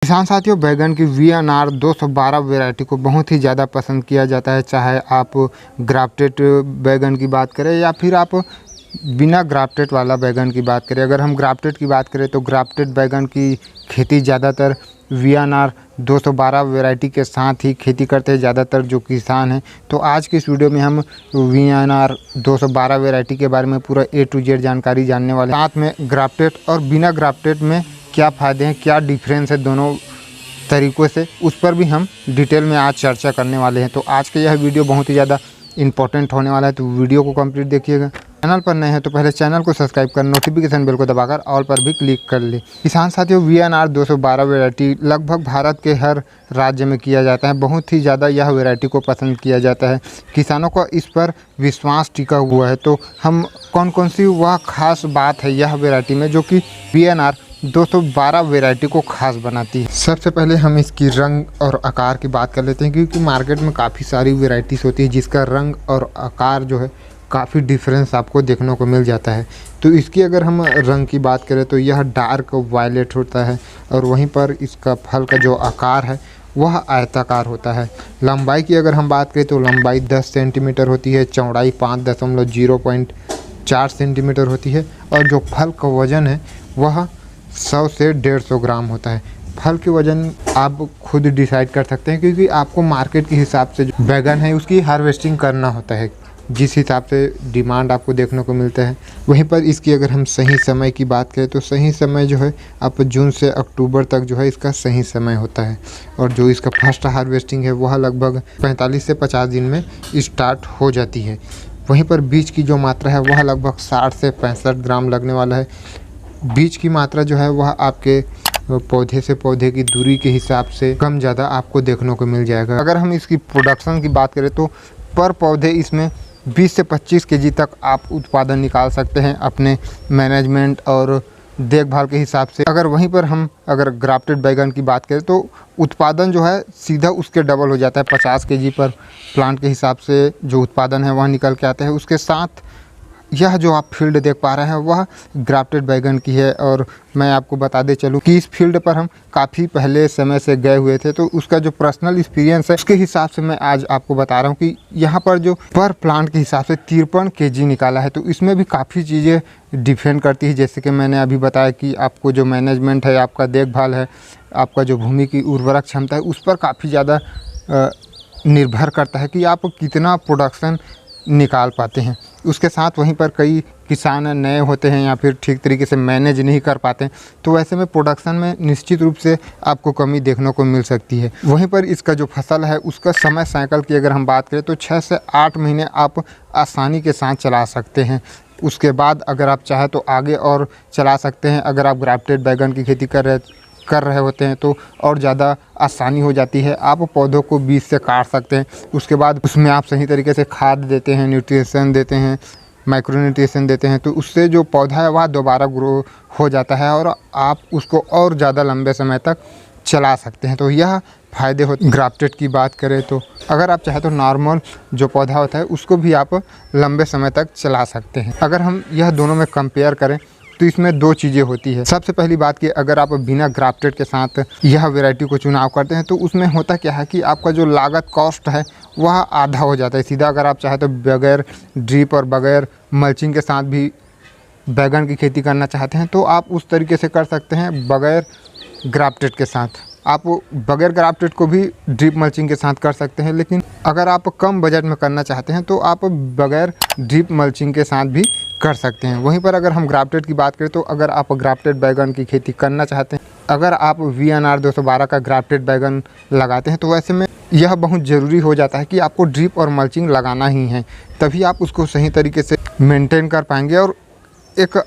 किसान साथियों, बैगन की VNR 212 वैरायटी को बहुत ही ज़्यादा पसंद किया जाता है। चाहे आप ग्राफ्टेड बैगन की बात करें या फिर आप बिना ग्राफ्टेड वाला बैगन की बात करें। अगर हम ग्राफ्टेड की बात करें तो ग्राफ्टेड बैगन की खेती ज़्यादातर VNR 212 वैरायटी के साथ ही खेती करते हैं ज़्यादातर जो किसान हैं। तो आज की इस वीडियो में हम VNR 212 वैरायटी के बारे में पूरा A to Z जानकारी जानने वाले हैं। साथ में ग्राफ्टेड और बिना ग्राफ्टेड में क्या फ़ायदे हैं, क्या डिफरेंस है दोनों तरीक़ों से, उस पर भी हम डिटेल में आज चर्चा करने वाले हैं। तो आज का यह वीडियो बहुत ही ज़्यादा इंपॉर्टेंट होने वाला है, तो वीडियो को कंप्लीट देखिएगा। चैनल पर नए हैं तो पहले चैनल को सब्सक्राइब कर नोटिफिकेशन बेल को दबाकर ऑल पर भी क्लिक कर ले। किसान साथियों, VNR 212 वैरायटी लगभग भारत के हर राज्य में किया जाता है। बहुत ही ज़्यादा यह वैरायटी को पसंद किया जाता है, किसानों का इस पर विश्वास टिका हुआ है। तो हम कौन सी वह खास बात है यह वैरायटी में जो कि VNR 212 वैरायटी को खास बनाती है। सबसे पहले हम इसकी रंग और आकार की बात कर लेते हैं, क्योंकि मार्केट में काफ़ी सारी वैरायटीज़ होती है जिसका रंग और आकार जो है काफ़ी डिफरेंस आपको देखने को मिल जाता है। तो इसकी अगर हम रंग की बात करें तो यह डार्क वायलेट होता है और वहीं पर इसका फल का जो आकार है वह आयताकार होता है। लंबाई की अगर हम बात करें तो लंबाई 10 सेंटीमीटर होती है, चौड़ाई 5.04 सेंटीमीटर होती है और जो फल का वज़न है वह 100 से 150 ग्राम होता है। फल के वज़न आप खुद डिसाइड कर सकते हैं, क्योंकि आपको मार्केट के हिसाब से जो बैगन है उसकी हार्वेस्टिंग करना होता है, जिस हिसाब से डिमांड आपको देखने को मिलता है। वहीं पर इसकी अगर हम सही समय की बात करें तो सही समय जो है आप जून से अक्टूबर तक जो है इसका सही समय होता है, और जो इसका फर्स्ट हार्वेस्टिंग है वह लगभग 45 से 50 दिन में स्टार्ट हो जाती है। वहीं पर बीज की जो मात्रा है वह लगभग 60 से 65 ग्राम लगने वाला है। बीज की मात्रा जो है वह आपके पौधे से पौधे की दूरी के हिसाब से कम ज़्यादा आपको देखने को मिल जाएगा। अगर हम इसकी प्रोडक्शन की बात करें तो पर पौधे इसमें 20 से 25 kg तक आप उत्पादन निकाल सकते हैं अपने मैनेजमेंट और देखभाल के हिसाब से। अगर वहीं पर हम अगर ग्राफ्टेड बैगन की बात करें तो उत्पादन जो है सीधा उसके डबल हो जाता है। 50 kg पर प्लांट के हिसाब से जो उत्पादन है वह निकल के आता है। उसके साथ यह जो आप फील्ड देख पा रहे हैं वह ग्राफ्टेड बैगन की है, और मैं आपको बता दे चलूँ कि इस फील्ड पर हम काफ़ी पहले समय से गए हुए थे, तो उसका जो पर्सनल एक्सपीरियंस है उसके हिसाब से मैं आज आपको बता रहा हूँ कि यहाँ पर जो पर प्लांट के हिसाब से 53 kg निकाला है। तो इसमें भी काफ़ी चीज़ें डिपेंड करती है, जैसे कि मैंने अभी बताया कि आपको जो मैनेजमेंट है, आपका देखभाल है, आपका जो भूमि की उर्वरक क्षमता है, उस पर काफ़ी ज़्यादा निर्भर करता है कि आप कितना प्रोडक्शन निकाल पाते हैं। उसके साथ वहीं पर कई किसान नए होते हैं या फिर ठीक तरीके से मैनेज नहीं कर पाते हैं, तो ऐसे में प्रोडक्शन में निश्चित रूप से आपको कमी देखने को मिल सकती है। वहीं पर इसका जो फसल है उसका समय साइकिल की अगर हम बात करें तो 6 से 8 महीने आप आसानी के साथ चला सकते हैं। उसके बाद अगर आप चाहें तो आगे और चला सकते हैं। अगर आप ग्राफ्टेड बैगन की खेती कर रहे होते हैं तो और ज़्यादा आसानी हो जाती है। आप पौधों को बीज से काट सकते हैं, उसके बाद उसमें आप सही तरीके से खाद देते हैं, न्यूट्रिशन देते हैं, माइक्रो न्यूट्रिशन देते हैं, तो उससे जो पौधा है वह दोबारा ग्रो हो जाता है और आप उसको और ज़्यादा लंबे समय तक चला सकते हैं। तो यह फ़ायदे होते। ग्राफ्टेड की बात करें तो अगर आप चाहें तो नॉर्मल जो पौधा होता है उसको भी आप लंबे समय तक चला सकते हैं। अगर हम यह दोनों में कंपेयर करें तो इसमें 2 चीज़ें होती है। सबसे पहली बात कि अगर आप बिना ग्राफ्टेड के साथ यह वैरायटी को चुनाव करते हैं तो उसमें होता क्या है कि आपका जो लागत कॉस्ट है वह आधा हो जाता है सीधा। अगर आप चाहें तो बगैर ड्रिप और बगैर मल्चिंग के साथ भी बैगन की खेती करना चाहते हैं तो आप उस तरीके से कर सकते हैं बगैर ग्राफ्टेड के साथ। आप बगैर ग्राफ्टेड को भी ड्रिप मल्चिंग के साथ कर सकते हैं, लेकिन अगर आप कम बजट में करना चाहते हैं तो आप बगैर ड्रिप मल्चिंग के साथ भी कर सकते हैं। वहीं पर अगर हम ग्राफ्टेड की बात करें तो अगर आप ग्राफ्टेड बैगन की खेती करना चाहते हैं, अगर आप VNR 212 का ग्राफ्टेड बैगन लगाते हैं तो वैसे में यह बहुत ज़रूरी हो जाता है कि आपको ड्रिप और मल्चिंग लगाना ही है, तभी आप उसको सही तरीके से मेंटेन कर पाएंगे और एक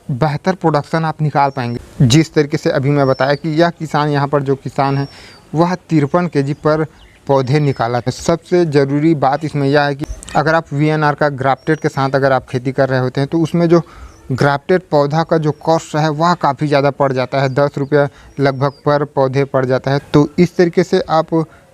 बेहतर प्रोडक्शन आप निकाल पाएंगे। जिस तरीके से अभी मैं बताया कि यह किसान यहाँ पर जो किसान है वह 53 kg पर पौधे निकाला है। सबसे ज़रूरी बात इसमें यह है कि अगर आप VNR का ग्राफ्टेड के साथ अगर आप खेती कर रहे होते हैं तो उसमें जो ग्राफ्टेड पौधा का जो कॉस्ट है वह काफ़ी ज़्यादा पड़ जाता है, 10 रुपये लगभग पर पौधे पड़ जाता है। तो इस तरीके से आप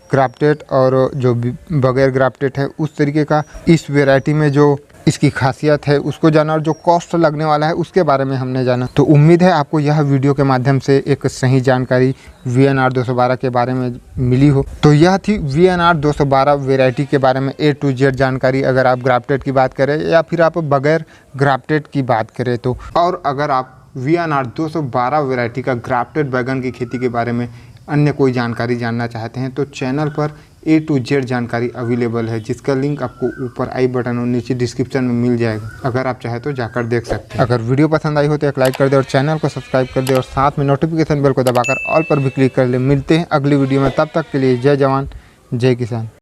ग्राफ्टेड और जो बगैर ग्राफ्टेड है उस तरीके का इस वैरायटी में जो इसकी खासियत है उसको जाना, और जो कॉस्ट लगने वाला है उसके बारे में हमने जाना। तो उम्मीद है आपको यह वीडियो के माध्यम से एक सही जानकारी VNR 212 के बारे में मिली हो। तो यह थी VNR 212 वैरायटी के बारे में A to Z जानकारी, अगर आप ग्राफ्टेड की बात करें या फिर आप बगैर ग्राफ्टेड की बात करें तो। और अगर आप VNR 212 वैरायटी का ग्राफ्टेड बैगन की खेती के बारे में अन्य कोई जानकारी जानना चाहते हैं तो चैनल पर A to Z जानकारी अवेलेबल है, जिसका लिंक आपको ऊपर आई बटन और नीचे डिस्क्रिप्शन में मिल जाएगा। अगर आप चाहे तो जाकर देख सकते हैं। अगर वीडियो पसंद आई हो तो एक लाइक कर दे और चैनल को सब्सक्राइब कर दे और साथ में नोटिफिकेशन बेल को दबाकर ऑल पर भी क्लिक कर ले। मिलते हैं अगली वीडियो में, तब तक के लिए जय जवान जय किसान।